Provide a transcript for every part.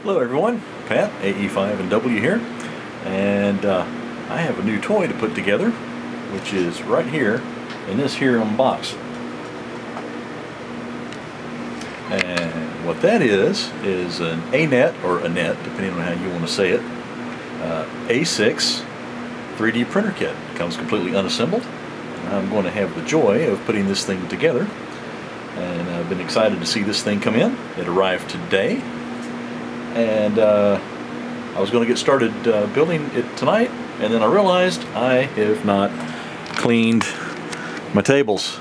Hello everyone, Pat, AE5 and W here, and I have a new toy to put together, which is right here in this here box. And what that is an Anet, or Anet, depending on how you want to say it, A6 3D printer kit. It comes completely unassembled. I'm going to have the joy of putting this thing together, and I've been excited to see this thing come in. It arrived today. And I was going to get started building it tonight, and then I realized I have not cleaned my tables.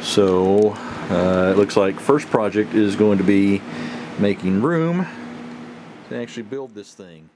So it looks like first project is going to be making room to actually build this thing.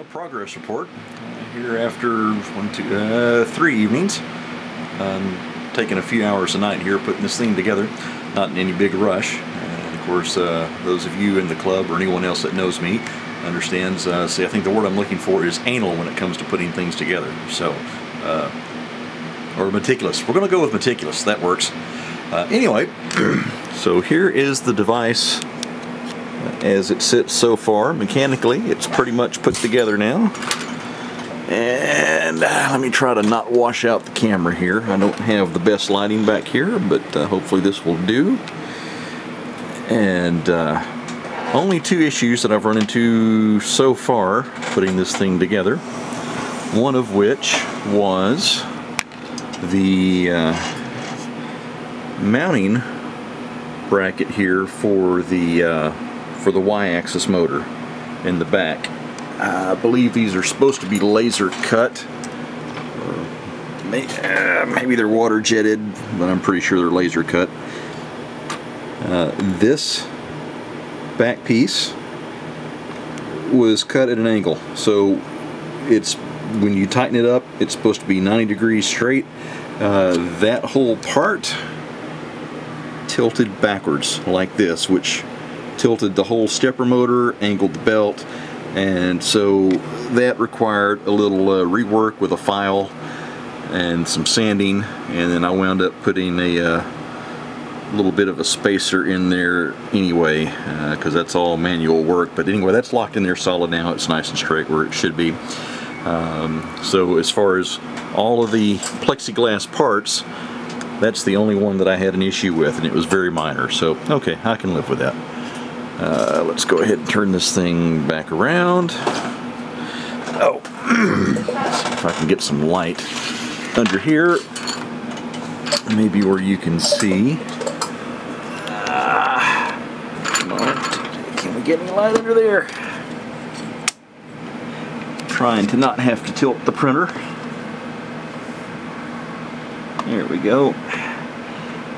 Progress report here after 3 evenings. Taking a few hours a night here putting this thing together, not in any big rush. Of course, those of you in the club or anyone else that knows me understands. See, I think the word I'm looking for is anal when it comes to putting things together. So, or meticulous. We're going to go with meticulous. That works. Anyway, so here is the device as it sits so far. Mechanically, it's pretty much put together now. And let me try to not wash out the camera here. I don't have the best lighting back here, but hopefully this will do. And only 2 issues that I've run into so far putting this thing together. One of which was the mounting bracket here for the Y-axis motor in the back. I believe these are supposed to be laser cut. Maybe they're water jetted, but I'm pretty sure they're laser cut. This back piece was cut at an angle, so it's, when you tighten it up, it's supposed to be 90 degrees straight. That whole part tilted backwards like this, which tilted the whole stepper motor, angled the belt, and so that required a little rework with a file and some sanding, and then I wound up putting a little bit of a spacer in there anyway, because that's all manual work. But anyway, that's locked in there solid now. It's nice and straight where it should be. So as far as all of the plexiglass parts, that's the only one that I had an issue with, and it was very minor. So okay, I can live with that. Let's go ahead and turn this thing back around. Oh, let's see if I can get some light under here, maybe where you can see. Come on, can we get any light under there? Trying to not have to tilt the printer. There we go.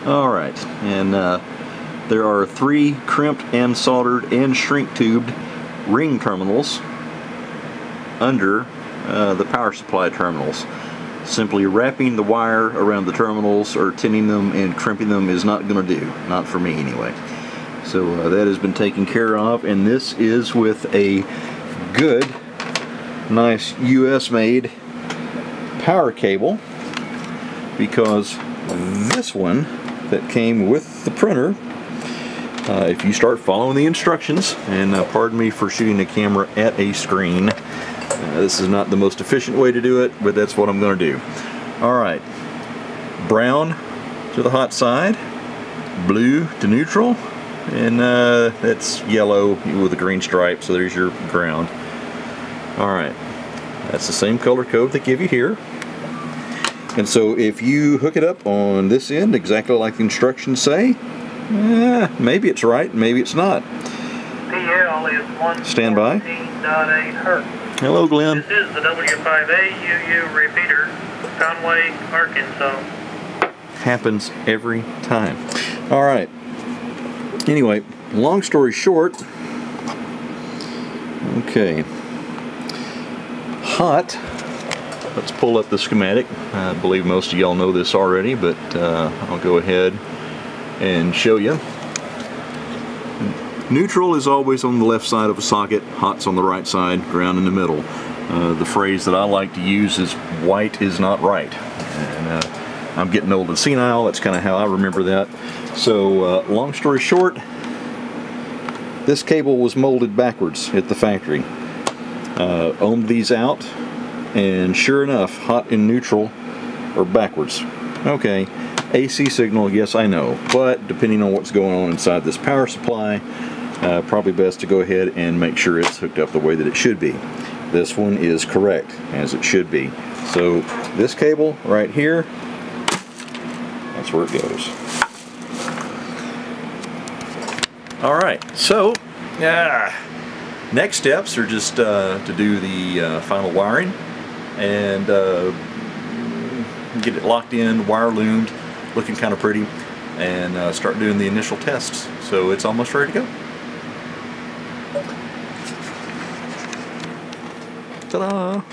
All right, and there are 3 crimped and soldered and shrink tubed ring terminals under the power supply terminals. Simply wrapping the wire around the terminals or tinning them and crimping them is not going to do. Not for me anyway. So that has been taken care of, and this is with a good, nice US made power cable, because this one that came with the printer, if you start following the instructions, and pardon me for shooting the camera at a screen, this is not the most efficient way to do it, but that's what I'm going to do. Alright, brown to the hot side, blue to neutral, and that's yellow with a green stripe, so there's your ground. Alright, that's the same color code they give you here. And so if you hook it up on this end exactly like the instructions say, maybe it's right, maybe it's not. PL is 114.8 Stand by. Hertz. Hello, Glenn. This is the W5AUU repeater, Conway, Arkansas. Happens every time. Alright. Anyway, long story short, okay. Hot. Let's pull up the schematic. I believe most of y'all know this already, but I'll go ahead and show you. Neutral is always on the left side of a socket, hot's on the right side, ground in the middle. The phrase that I like to use is white is not right. And I'm getting old and senile, that's kind of how I remember that. So long story short, this cable was molded backwards at the factory. Ohmed these out, and sure enough, hot and neutral are backwards. Okay, AC signal, yes I know, but depending on what's going on inside this power supply, probably best to go ahead and make sure it's hooked up the way that it should be. This one is correct, as it should be. So this cable right here, that's where it goes. Alright, so next steps are just to do the final wiring and get it locked in, wire loomed, looking kind of pretty, and start doing the initial tests. So it's almost ready to go. Ta-da!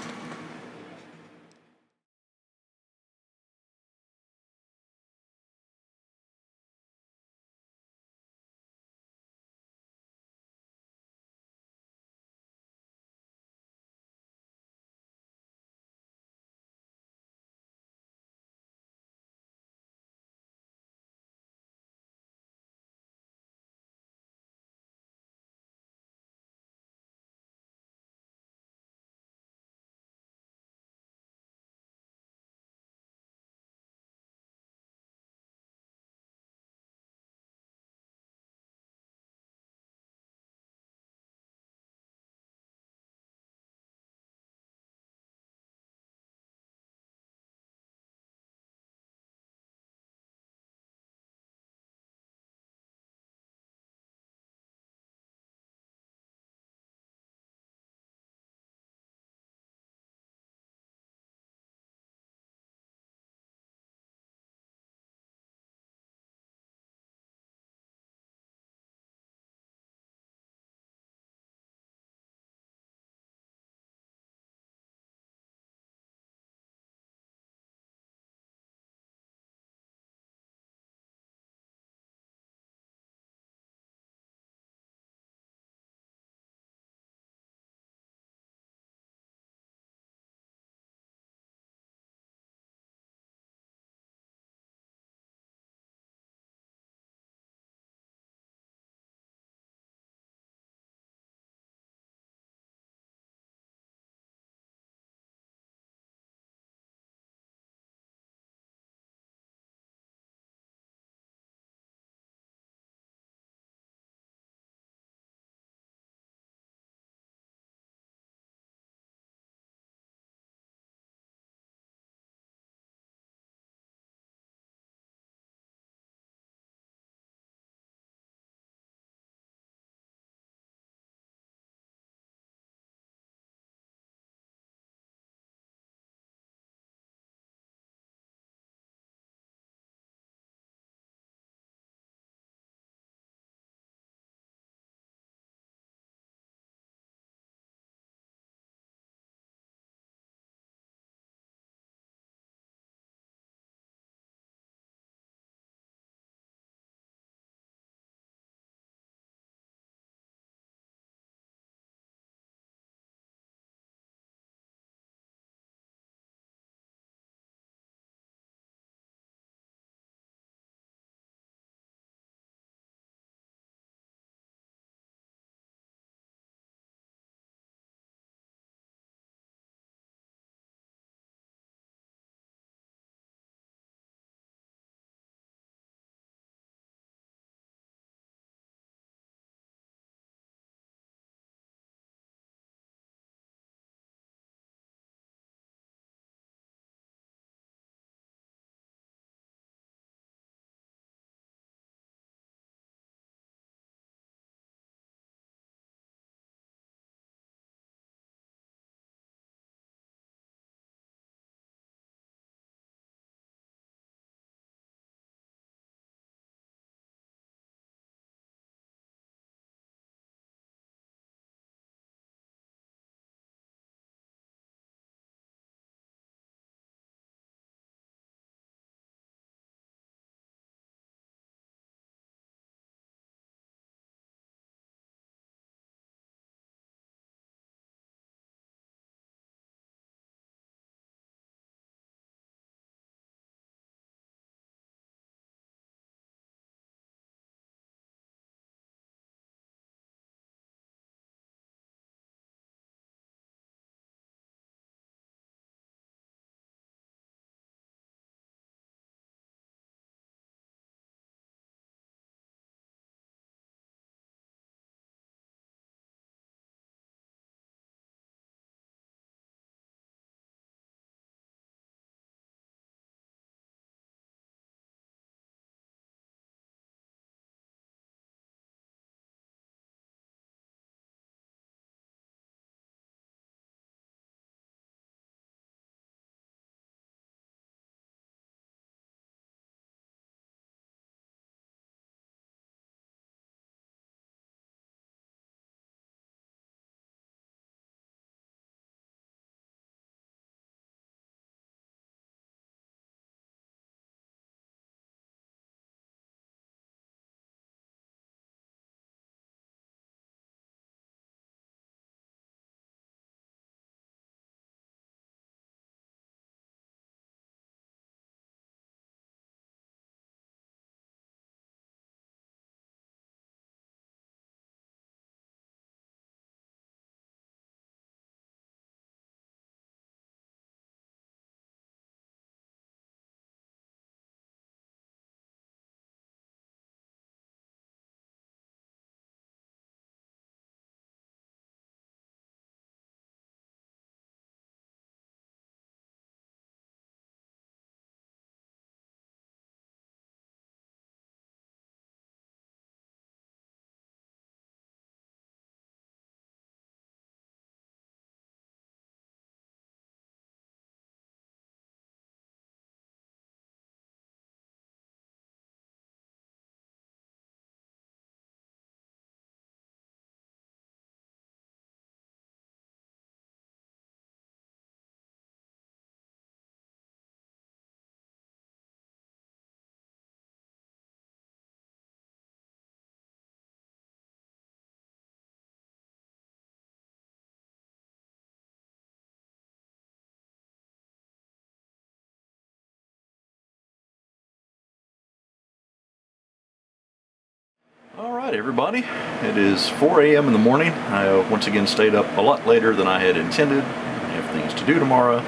Alright everybody, it is 4 a.m. in the morning. I once again stayed up a lot later than I had intended. I have things to do tomorrow,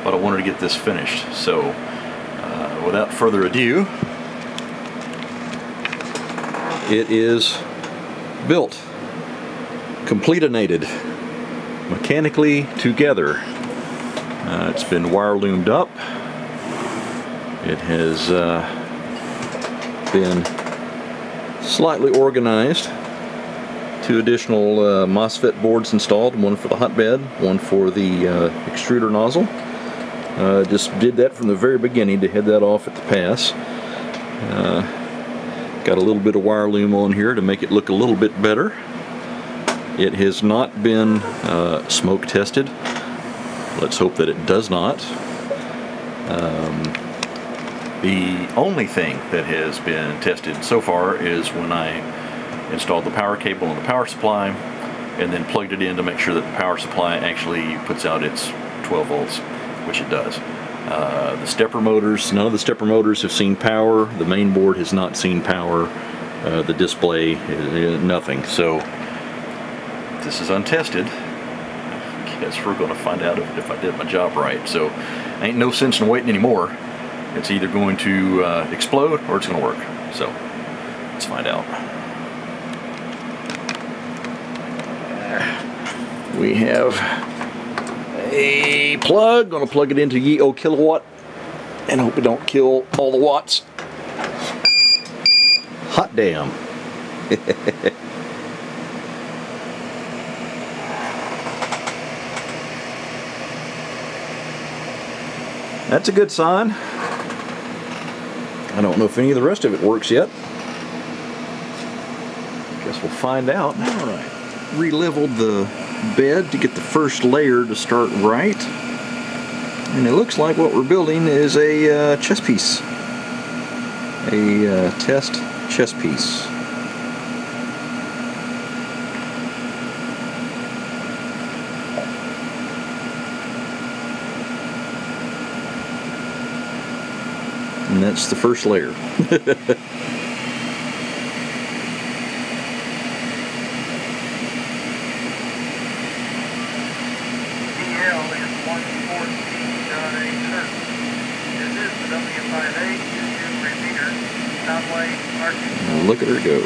but I wanted to get this finished. So, without further ado, it is built, completionated, mechanically together. It's been wire loomed up. It has been slightly organized. 2 additional MOSFET boards installed, one for the hotbed, one for the extruder nozzle. Just did that from the very beginning to head that off at the pass. Got a little bit of wire loom on here to make it look a little bit better. It has not been smoke tested. Let's hope that it does not. The only thing that has been tested so far is when I installed the power cable and the power supply and then plugged it in to make sure that the power supply actually puts out its 12 volts, which it does. The stepper motors, none of the stepper motors have seen power. The main board has not seen power. The display, nothing. So this is untested. I guess we're going to find out if I did my job right. So ain't no sense in waiting anymore. It's either going to explode or it's going to work. So let's find out. We have a plug. Going to plug it into ye oh kilowatt and hope it don't kill all the watts. Hot damn. That's a good sign. I don't know if any of the rest of it works yet. Guess we'll find out. Alright. Re-leveled the bed to get the first layer to start right. And it looks like what we're building is a chess piece. A test chess piece. And that's the first layer. DL is 114.8 hertz. This is the W5A UU repeater, Conway, Arkansas. Look at her go.